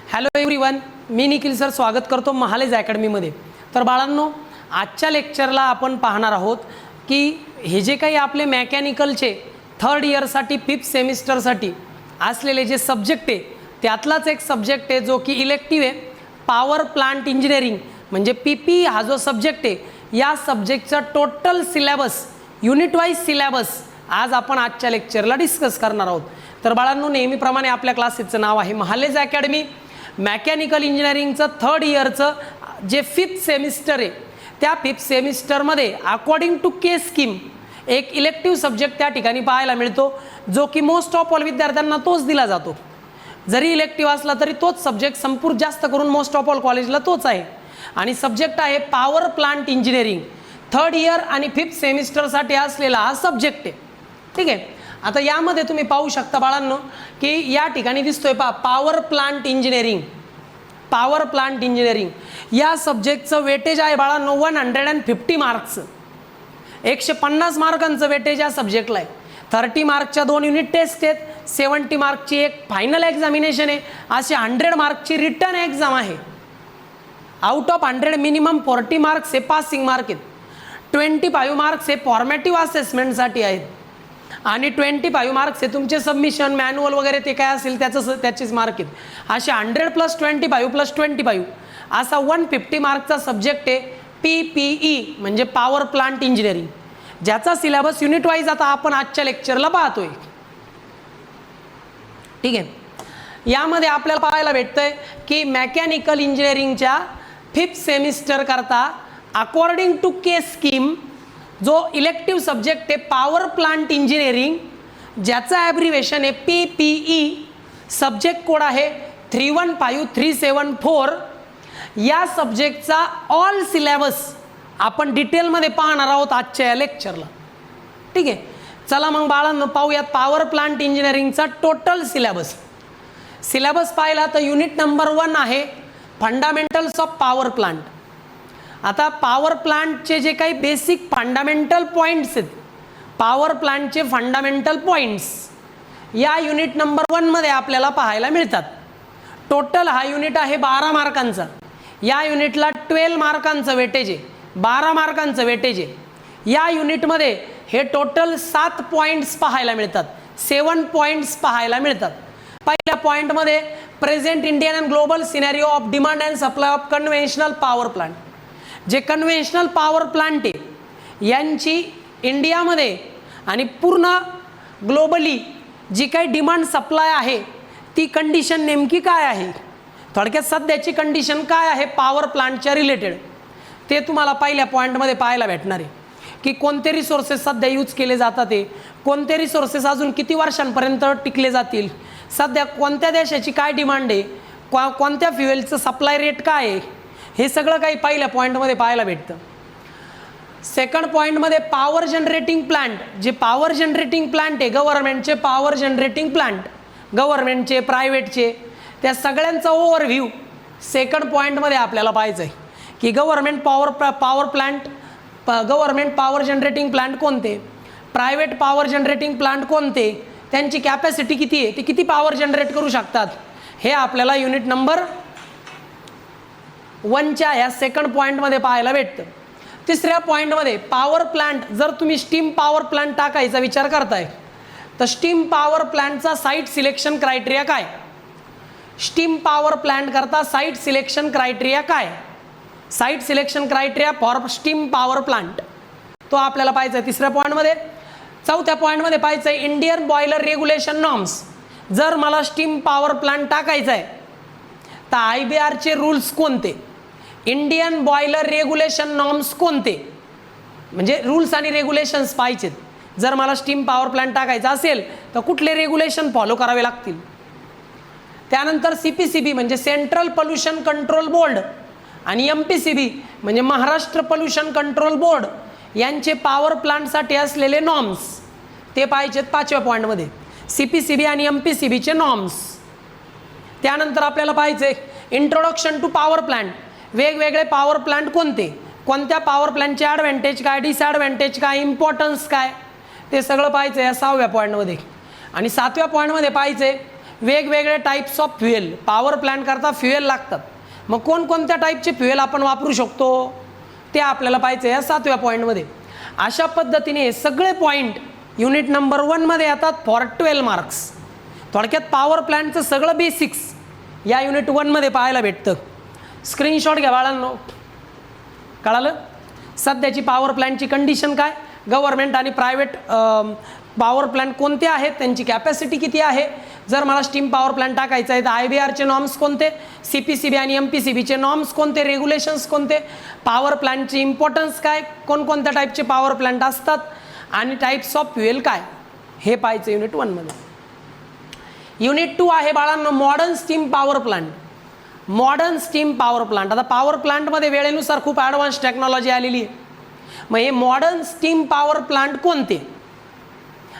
Hello everyone, मी Nikhil sir स्वागत करतो महालेज अकॅडमीमध्ये। तर बाळांनो, आजच्या लेक्चरला आपण पाहणार आहोत की हे जे काही आपले मेकॅनिकलचे थर्ड इयरसाठी फिफ्थ सेमिस्टरसाठी असलेले जे सब्जेक्ट आहे त्यातलाच एक सब्जेक्ट आहे जो की इलेक्टिव्ह आहे, पॉवर प्लांट इंजिनिअरिंग म्हणजे पीपी हा जो सब्जेक्ट आहे या सब्जेक्टचा total syllabus unit wise syllabus आज आपण आजच्या लेक्चरला डिस्कस करणार आहोत। तर बाळांनो, नेहमीप्रमाणे आपल्या क्लासेसचं नाव आहे महालेज अकॅडमी। मेकॅनिकल इंजिनिअरिंगचं थर्ड इयरचं जे फिफ्थ सेमिस्टर आहे त्या फिफ्थ सेमिस्टरमध्ये अकॉर्डिंग टू के स्कीम एक इलेक्टिव्ह सब्जेक्ट त्या ठिकाणी पाहायला मिळतो जो की मोस्ट ऑफ ऑल विद्यार्थ्यांना तोच दिला जातो। जरी इलेक्टिव्ह असला तरी तोच सब्जेक्ट संपूर्ण जास्त करून मोस्ट ऑफ ऑल कॉलेजला तोच आहे आणि सब्जेक्ट आहे power plant engineering. Third year आणि फिफ्थ सेमिस्टरसाठी असलेला हा सब्जेक्ट आहे, ठीक आहे। आता यामध्ये तुम्ही पाहू शकता बाळांनो की या ठिकाणी दिसतोय power plant engineering. Power plant engineering या सब्जेक्टचं वेटेज आहे बाळांनो 150 मार्क्स, 150 मार्कांचं वेटेज या सब्जेक्टला आहे। 30 मार्कच्या 2 युनिट टेस्ट आहेत, 70 मार्कची एक फायनल एक्झामिनेशन आहे, अशी 100 मार्कची रिटर्न एक्झाम आहे। आउट ऑफ 100 मिनिमम 40 मार्क्स हे पासिंग मार्क आहेत, 25 मार्क्स हे फॉर्मॅटिव्ह असेसमेंटसाठी आहेत आणि 25 मार्क्स हे तुमचे सबमिशन मॅन्युअल वगैरे ते काय असेल त्याचेच मार्क आहेत। असे 100 + 25 + 25 असा 150 मार्कचा सब्जेक्ट आहे पीपीई म्हणजे पॉवर प्लांट इंजिनिअरिंग, ज्याचा सिलेबस युनिट वाईज आता आपण आजच्या लेक्चरला पाहतोय, ठीक आहे। यामध्ये आपल्याला पाहायला भेटतंय की मेकॅनिकल इंजिनिअरिंगच्या फिफ्थ सेमिस्टर करता अकॉर्डिंग टू के स्कीम जो इलेक्टिव्ह सब्जेक्ट आहे पॉवर प्लांट इंजिनिअरिंग ज्याचा ॲब्रिव्हिएशन आहे पीपीई, सब्जेक्ट कोड आहे 315374। या सब्जेक्टचा ऑल सिलेबस आपण डिटेलमध्ये पाहणार आहोत आजच्या या लेक्चरला, ठीक आहे। चला मग बाळांनो पाहूयात पॉवर प्लांट इंजिनिअरिंगचा टोटल सिलेबस। सिलेबस पाहिला तर युनिट नंबर 1 आहे फंडामेंटल्स ऑफ पॉवर प्लांट। आता पॉवर प्लांटचे जे काही बेसिक फंडामेंटल पॉईंट्स आहेत, पॉवर प्लांटचे फंडामेंटल पॉईंट्स या युनिट नंबर 1 मध्ये आपल्याला पाहायला मिळतात। टोटल हा युनिट आहे 12 मार्कांचा, या युनिटला 12 मार्कांचं वेटेज आहे, 12 मार्कांचं वेटेज आहे। या युनिटमध्ये हे टोटल 7 पॉईंट्स पाहायला मिळतात, 7 पॉईंट्स पाहायला मिळतात। पहिल्या पॉईंटमध्ये present Indian and global scenario of demand and supply of conventional power plant. जे कन्व्हेन्शनल पॉवर प्लांट आहे यांची इंडियामध्ये आणि पूर्ण ग्लोबली जी काही डिमांड सप्लाय आहे ती कंडिशन नेमकी काय आहे, थोडक्यात सध्याची कंडिशन काय आहे पॉवर प्लांटच्या रिलेटेड ते तुम्हाला पहिल्या पॉईंटमध्ये पाहायला भेटणार आहे की कोणते रिसोर्सेस सध्या यूज केले जातात, ते कोणते रिसोर्सेस अजून किती वर्षांपर्यंत टिकले जातील, सध्या कोणत्या देशाची काय डिमांड आहे, कोणत्या फ्युएलचं सप्लाय रेट काय आहे, हे सगळं काही पहिल्या पॉईंटमध्ये पाहायला भेटतं। सेकंड पॉईंटमध्ये पॉवर जनरेटिंग प्लांट, जे पॉवर जनरेटिंग प्लांट आहे गव्हर्नमेंटचे पॉवर जनरेटिंग प्लांट, गव्हर्नमेंटचे प्रायव्हेटचे, त्या सगळ्यांचा ओव्हरव्ह्यू सेकंड पॉईंटमध्ये आपल्याला पाहायचं आहे की गव्हर्नमेंट पॉवर जनरेटिंग प्लांट कोणते, प्रायव्हेट पॉवर जनरेटिंग प्लांट कोणते, त्यांची कॅपॅसिटी किती आहे, ते किती पॉवर जनरेट करू शकतात, हे आपल्याला युनिट नंबर 1च्या या सेकंड पॉईंटमध्ये पाहायला भेटतं। तिसऱ्या पॉईंटमध्ये पॉवर प्लांट, जर तुम्ही स्टीम पॉवर प्लांट टाकायचा विचार करताय तर स्टीम पॉवर प्लांटचा साईट सिलेक्शन क्रायटेरिया काय, स्टीम पॉवर प्लांट करता साईट सिलेक्शन क्रायटेरिया काय, site selection criteria for steam power plant तो आपल्याला पाहायचा आहे तिसऱ्या पॉईंटमध्ये। चौथ्या पॉईंटमध्ये पाहायचं आहे इंडियन बॉयलर रेग्युलेशन नॉर्म्स। जर मला स्टीम पॉवर प्लांट टाकायचा आहे तर IBRचे रूल्स कोणते, इंडियन बॉयलर रेग्युलेशन नॉर्म्स कोणते, म्हणजे रूल्स आणि रेग्युलेशन्स पाहिजेत। जर मला स्टीम पॉवर प्लांट टाकायचा असेल तर कुठले रेग्युलेशन फॉलो करावे लागतील। त्यानंतर CPCB म्हणजे सेंट्रल पोल्युशन कंट्रोल बोर्ड आणि MPCB म्हणजे महाराष्ट्र पोल्युशन कंट्रोल बोर्ड यांचे पॉवर प्लांटसाठी असलेले नॉर्म्स ते पाहिजेत 5व्या पॉईंटमध्ये, CPCB आणि MPCBचे नॉर्म्स। त्यानंतर आपल्याला पाहिजे इंट्रोडक्शन टू पॉवर प्लांट, वेगवेगळे पॉवर प्लांट कोणते, कोणत्या पॉवर प्लांटचे ॲडव्हान्टेज काय, डिसॲडव्हान्टेज काय, इम्पॉर्टन्स काय, ते सगळं पाहायचं आहे 6व्या पॉईंटमध्ये। आणि 7व्या पॉईंटमध्ये पाहायचं वेगवेगळे types of fuel, power plant करता फ्युएल लागतात, मग कोणकोणत्या टाईपचे फ्युएल आपण वापरू शकतो ते आपल्याला पाहायचं या 7व्या पॉईंटमध्ये. अशा पद्धतीने हे सगळे पॉईंट युनिट नंबर 1मध्ये येतात फॉर 12 मार्क्स. थोडक्यात पॉवर प्लांटचं सगळं बेसिक्स या युनिट 1मध्ये पाहायला भेटतं. स्क्रीनशॉट घ्या बाळांनो. कळालं? सध्याची पॉवर प्लांटची कंडिशन काय, गव्हर्नमेंट आणि प्रायव्हेट पॉवर प्लांट कोणते आहेत, त्यांची कॅपॅसिटी किती आहे, जर मला स्टीम पॉवर प्लांट टाकायचं आहे तर IBRचे नॉर्म्स कोणते, CPCB आणि MPCBचे नॉर्म्स कोणते, रेग्युलेशन्स कोणते, पॉवर प्लांटची इम्पॉर्टन्स काय, कोणकोणत्या टाईपचे पॉवर प्लांट असतात आणि टाईप्स ऑफ फ्युएल काय, हे पाहायचं युनिट 1मध्ये. युनिट 2 आहे बाळांनो modern steam power plant. Modern steam power plant. आता पॉवर प्लांटमध्ये वेळेनुसार खूप ॲडव्हान्स टेक्नॉलॉजी आलेली आहे. मग हे मॉडर्न स्टीम पॉवर प्लांट कोणते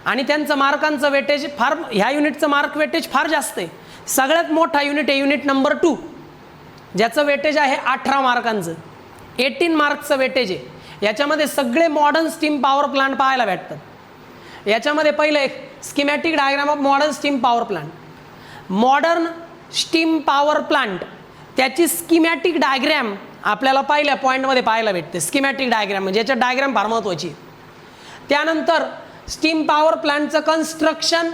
आणि त्यांचं मार्कांचं वेटेज फार, ह्या युनिटचं मार्क वेटेज फार जास्त आहे. सगळ्यात मोठा युनिट आहे युनिट नंबर 2, ज्याचं वेटेज आहे 18 मार्कांचं, 18 मार्क्सचं वेटेज आहे. याच्यामध्ये सगळे मॉडर्न स्टीम पॉवर प्लांट पाहायला भेटतात. याच्यामध्ये पहिलं एक schematic diagram of modern steam power plant. Modern steam power plant त्याची स्कीमॅटिक डायग्रॅम आपल्याला पहिल्या पॉईंटमध्ये पाहायला भेटते. स्कीमॅटिक डायग्रॅम म्हणजे याच्यात डायग्रॅम फार महत्त्वाची. त्यानंतर स्टीम पॉवर प्लांटचं कन्स्ट्रक्शन,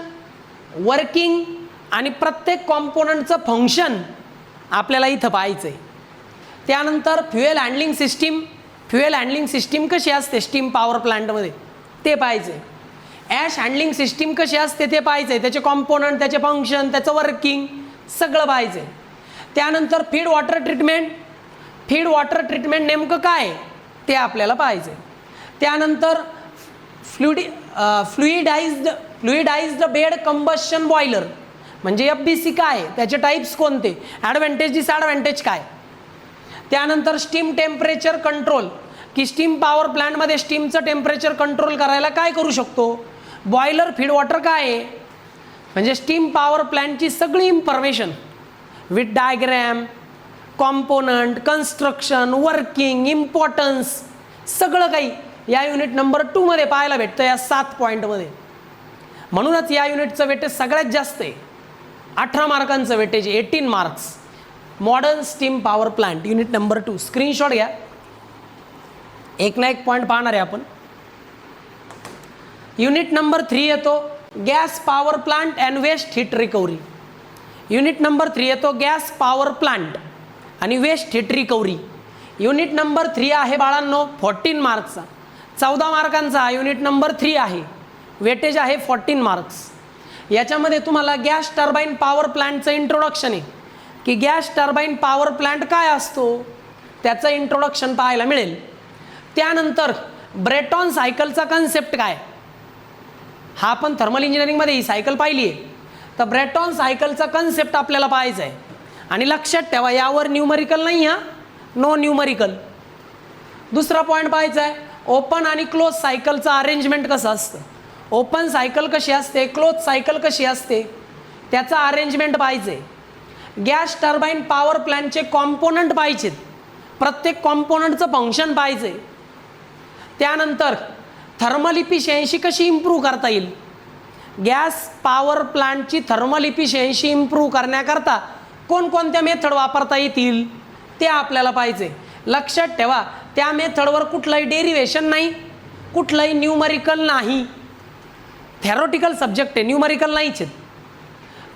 वर्किंग आणि प्रत्येक कॉम्पोनंटचं फंक्शन आपल्याला इथं पाहायचं आहे. त्यानंतर fuel handling system, fuel handling system कशी असते स्टीम पॉवर प्लांटमध्ये ते पाहायचं आहे. ॲश हँडलिंग सिस्टीम कशी असते ते पाहायचं आहे, त्याचे कॉम्पोनंट, त्याचे फंक्शन, त्याचं वर्किंग सगळं पाहायचं आहे. त्यानंतर feed water treatment, feed water treatment नेमकं काय ते आपल्याला पाहायचं आहे. त्यानंतर फ्लुइडाइज्ड बेड कंबशन बॉयलर म्हणजे FBC काय, त्याचे टाईप्स कोणते, ॲडव्हान्टेज डिसॲडव्हान्टेज काय. त्यानंतर स्टीम टेम्परेचर कंट्रोल, की स्टीम पॉवर प्लांटमध्ये स्टीमचं टेम्परेचर कंट्रोल करायला काय करू शकतो. बॉयलर फीड वॉटर काय आहे, म्हणजे स्टीम पॉवर प्लांटची सगळी information with diagram, component, construction, working, importance सगळं काही या युनिट नंबर 2मध्ये पाहायला भेटतं या 7 पॉईंटमध्ये. म्हणूनच या युनिटचं वेटेज सगळ्यात जास्त आहे, 18 मार्कांचं weightage, 18 marks. Modern steam power plant unit number 2. Screenshot घ्या. एक ना एक पॉईंट पाहणार आहे आपण. युनिट नंबर 3 येतो gas power plant and waste heat recovery. Unit number 3 येतो गॅस पॉवर प्लांट आणि waste heat recovery. Unit number 3 आहे बाळांनो 14 मार्क्सचा, 14 मार्कांचा युनिट नंबर 3 आहे. वेटेज आहे 14 मार्क्स. याच्यामध्ये तुम्हाला गॅस टर्बाईन पॉवर प्लांटचं इंट्रोडक्शन आहे, की गॅस टर्बाईन पॉवर प्लांट काय असतो त्याचं इंट्रोडक्शन पाहायला मिळेल. त्यानंतर ब्रेटॉन सायकलचा कन्सेप्ट काय, हा आपण थर्मल इंजिनिअरिंगमध्ये ही सायकल पाहिली आहे, तर ब्रेटॉन सायकलचा कन्सेप्ट आपल्याला पाहायचा आहे. आणि लक्षात ठेवा यावर न्यूमरिकल नाही, हा नो न्यूमरिकल. दुसरा पॉईंट पाहायचा आहे ओपन आणि क्लोज सायकलचं अरेंजमेंट कसं असतं, ओपन सायकल कशी असते, क्लोज सायकल कशी असते, त्याचं अरेंजमेंट पाहिजे. गॅस टर्बाईन पॉवर प्लांटचे कॉम्पोनंट पाहिजेत, प्रत्येक कॉम्पोनंटचं फंक्शन पाहिजे. त्यानंतर थर्मल इफिशियन्सी कशी इम्प्रूव्ह करता येईल, गॅस पॉवर प्लांटची थर्मल इफिशियन्सी इम्प्रूव्ह करण्याकरता कोणकोणत्या मेथड वापरता येतील ते आपल्याला पाहिजे. लक्षात ठेवा त्या मेथडवर कुठलंही डेरिव्हेशन नाही, कुठलंही न्यूमरिकल नाही, थेरोटिकल सब्जेक्ट आहे, न्यूमरिकल नाहीच आहेत.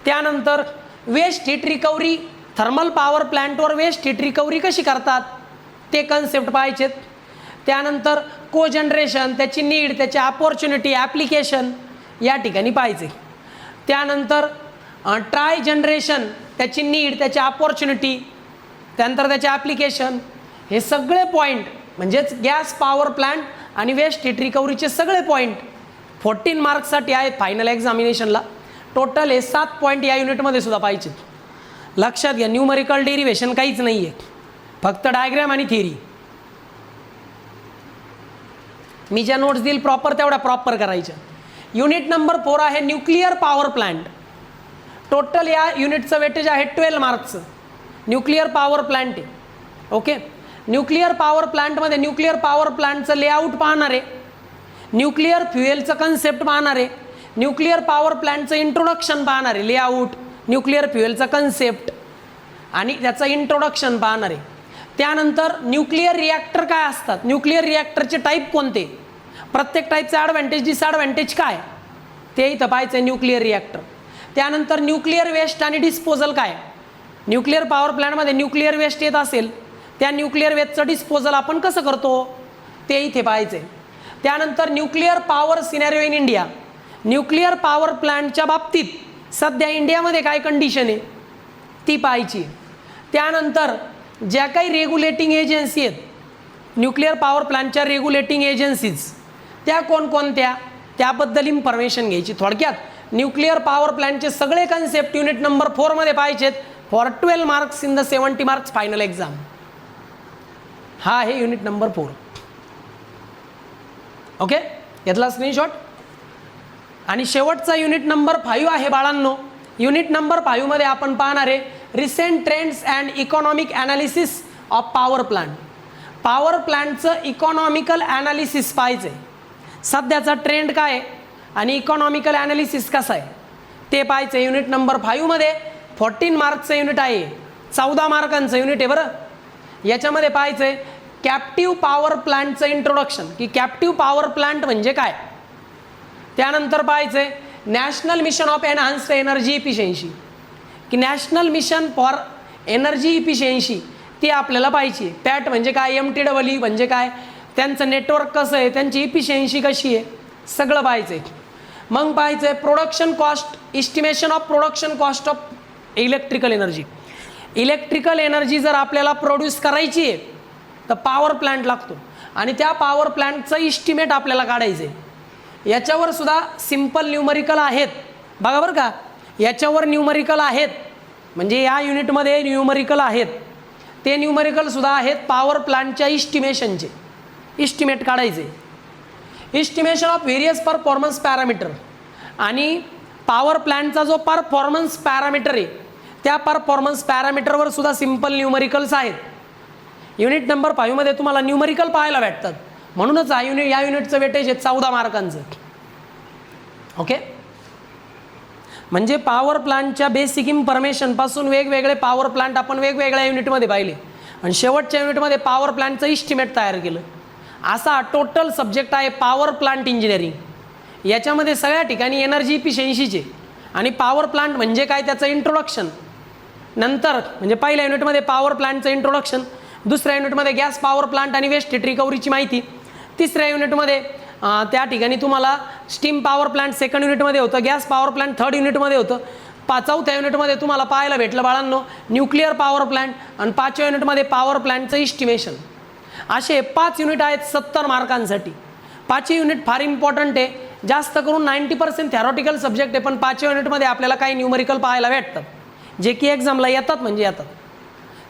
त्यानंतर waste heat recovery, thermal power प्लांटवर वेस्ट हीट रिकव्हरी कशी करतात ते कन्सेप्ट पाहिजेत. त्यानंतर को जनरेशन, त्याची नीड, त्याची अपॉर्च्युनिटी, ॲप्लिकेशन या ठिकाणी पाहिजे. त्यानंतर ट्राय जनरेशन, त्याची नीड, त्याची अपॉर्च्युनिटी, त्यानंतर त्याचे ॲप्लिकेशन, हे सगळे पॉईंट म्हणजेच गॅस पॉवर प्लांट आणि वेस्ट हीट रिकव्हरीचे सगळे पॉईंट 14 मार्क्ससाठी आहेत फायनल एक्झामिनेशनला. टोटल हे 7 पॉईंट या युनिटमध्ये सुद्धा पाहिजेत. लक्षात घ्या न्यूमरिकल डेरिव्हेशन काहीच नाही आहे, फक्त डायग्रॅम आणि थिअरी. मी ज्या नोट्स देईल प्रॉपर तेवढ्या प्रॉपर करायच्या. युनिट नंबर 4 आहे न्यूक्लिअर पॉवर प्लांट. टोटल या युनिटचं वेटेज आहे 12 मार्क्सचं. न्यूक्लिअर पॉवर प्लांट आहे. ओके, न्यूक्लिअर पॉवर प्लांटमध्ये न्यूक्लिअर पॉवर प्लांटचं लेआउट पाहणार आहे, न्यूक्लिअर फ्युएलचं कन्सेप्ट पाहणार आहे, न्यूक्लिअर पॉवर प्लांटचं इंट्रोडक्शन पाहणार आहे, लेआउट, न्यूक्लिअर फ्युएलचा कन्सेप्ट आणि त्याचं इंट्रोडक्शन पाहणार आहे. त्यानंतर न्यूक्लिअर रिॲक्टर काय असतात, न्यूक्लिअर रिॲक्टरचे टाईप कोणते, प्रत्येक टाईपचे ॲडव्हान्टेज डिसॲडव्हान्टेज काय ते इथं पाहायचं आहे न्यूक्लिअर रिॲक्टर. त्यानंतर न्यूक्लिअर वेस्ट आणि डिस्पोजल काय, न्यूक्लिअर पॉवर प्लॅन्टमध्ये न्यूक्लिअर वेस्ट येत असेल त्या न्यूक्लिअर वेस्टचं डिस्पोजल आपण कसं करतो ते इथे पाहायचं आहे. त्यानंतर nuclear power scenario in India, nuclear power प्लॅन्टच्या बाबतीत सध्या इंडियामध्ये काय कंडिशन आहे ती पाहायची. त्यानंतर ज्या काही रेग्युलेटिंग एजन्सी आहेत न्यूक्लिअर पॉवर प्लॅन्टच्या रेग्युलेटिंग एजन्सीज त्या कोणकोणत्या त्याबद्दल इन्फॉर्मेशन घ्यायची. थोडक्यात न्यूक्लिअर पॉवर प्लॅन्टचे सगळे कन्सेप्ट युनिट नंबर 4 मध्ये पाहिजेत for 12 marks in the 70 marks final exam. हा आहे युनिट नंबर 4. ओके, यातला स्क्रीनशॉट. आणि शेवटचा युनिट नंबर 5 आहे बाळांनो. युनिट नंबर 5 मध्ये आपण पाहणार आहे recent trends and economic analysis of power plant. Power प्लांटचं इकॉनॉमिकल ॲनालिसिस पाहिजे, सध्याचा ट्रेंड काय आहे आणि इकॉनॉमिकल ॲनालिसिस कसं आहे ते पाहायचं. युनिट नंबर 5 मध्ये 14 मार्कचं युनिट आहे, 14 मार्कांचं युनिट आहे बरं. याच्यामध्ये पाहायचं आहे कॅप्टिव्ह पॉवर प्लांटचं इंट्रोडक्शन, की कॅप्टिव्ह पॉवर प्लांट म्हणजे काय. त्यानंतर पाहायचं आहे national mission of enhanced energy efficiency, की national mission for energy efficiency ती आपल्याला पाहिजे. पॅट म्हणजे काय, MTEE म्हणजे काय, त्यांचं नेटवर्क कसं आहे, त्यांची इफिशियन्सी कशी आहे, सगळं पाहायचं आहे. मग पाहायचं आहे production cost, estimation of production cost of electrical energy. Electrical energy जर आपल्याला प्रोड्यूस करायची आहे तर पॉवर प्लांट लागतो आणि त्या पॉवर प्लांटचं इस्टिमेट आपल्याला काढायचं आहे. याच्यावर सुद्धा सिम्पल न्यूमरिकल आहेत बघा बरं का, याच्यावर न्यूमरिकल आहेत, म्हणजे या युनिटमध्ये न्यूमरिकल आहेत. ते न्यूमरिकल सुद्धा आहेत पॉवर प्लांटच्या इस्टिमेशनचे, इस्टिमेट काढायचे. Estimation of various performance parameter, आणि पॉवर प्लांटचा जो परफॉर्मन्स पॅरामीटर आहे त्या परफॉर्मन्स पॅरामीटरवर सुद्धा सिम्पल न्यूमरिकल्स आहेत. युनिट नंबर 5 मध्ये तुम्हाला न्यूमरिकल पाहायला भेटतात, म्हणूनच या युनिटचं वेटेज आहे 14 मार्कांचं. ओके, म्हणजे पॉवर प्लांटच्या बेसिक इन्फॉर्मेशनपासून वेगवेगळे पॉवर प्लांट आपण वेगवेगळ्या युनिटमध्ये पाहिले आणि शेवटच्या युनिटमध्ये पॉवर प्लांटचं इस्टिमेट तयार केलं. असा टोटल सब्जेक्ट आहे पॉवर प्लांट इंजिनिअरिंग. याच्यामध्ये सगळ्या ठिकाणी एनर्जी इफिशियन्सीचे आणि पॉवर प्लांट म्हणजे काय त्याचं इंट्रोडक्शन, नंतर म्हणजे पहिल्या युनिटमध्ये पॉवर प्लांटचं इंट्रोडक्शन, दुसऱ्या युनिटमध्ये गॅस पॉवर प्लांट आणि वेस्ट हीट रिकव्हरीची माहिती, तिसऱ्या युनिटमध्ये त्या ठिकाणी तुम्हाला स्टीम पॉवर प्लांट सेकंड युनिटमध्ये होतं, गॅस पॉवर प्लांट थर्ड युनिटमध्ये होतं, चौथ्या युनिटमध्ये तुम्हाला पाहायला भेटलं बाळांनो न्यूक्लिअर पॉवर प्लांट, आणि 5व्या युनिटमध्ये पॉवर प्लांटचं इस्टिमेशन. असे 5 युनिट आहेत 70 मार्कांसाठी. 5ही युनिट फार इम्पॉर्टंट आहे, जास्त करून 90% थेरॉटिकल सब्जेक्ट आहे, पण 5व्या युनिटमध्ये आपल्याला काही न्यूमरिकल पाहायला भेटतात जे की एक्झामला येतात म्हणजे येतात.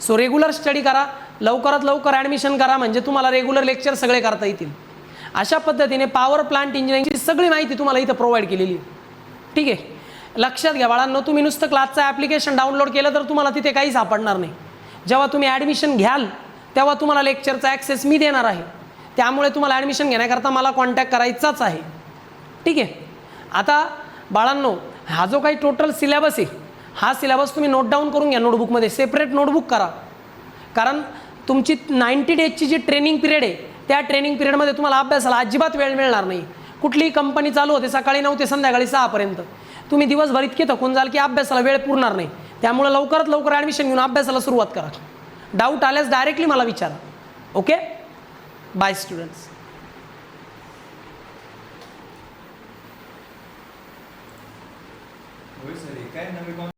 सो रेग्युलर स्टडी करा, लवकरात लवकर ॲडमिशन करा, म्हणजे तुम्हाला रेग्युलर लेक्चर सगळे करता येतील. अशा पद्धतीने पॉवर प्लांट इंजिनिअरिंगची सगळी माहिती तुम्हाला इथं प्रोव्हाइड केलेली आहे. ठीक आहे, लक्षात घ्या बाळांनो, तुम्ही नुसतं क्लासचं ॲप्लिकेशन डाउनलोड केलं तर तुम्हाला तिथे काही सापडणार नाही. जेव्हा तुम्ही ॲडमिशन घ्याल तेव्हा तुम्हाला लेक्चरचा ॲक्सेस मी देणार आहे, त्यामुळे तुम्हाला ॲडमिशन घेण्याकरता मला कॉन्टॅक्ट करायचाच आहे. ठीक आहे, आता बाळांनो हा जो काही टोटल सिलेबस आहे हा सिलेबस तुम्ही नोट डाऊन करून घ्या नोटबुकमध्ये, सेपरेट नोटबुक करा. कारण तुमची 90 डेजची जी ट्रेनिंग पिरियड आहे त्या ट्रेनिंग पिरियडमध्ये तुम्हाला अभ्यासाला अजिबात वेळ मिळणार नाही. कुठलीही कंपनी चालू होते सकाळी 9 ते संध्याकाळी 6 पर्यंत, तुम्ही दिवसभर इतके थकून जाल की अभ्यासाला वेळ पुरणार नाही. त्यामुळे लवकरात लवकर ॲडमिशन घेऊन अभ्यासाला सुरुवात करा. डाऊट आल्यास डायरेक्टली मला विचारा. Okay, bye students. होय सर, हे काय नवीन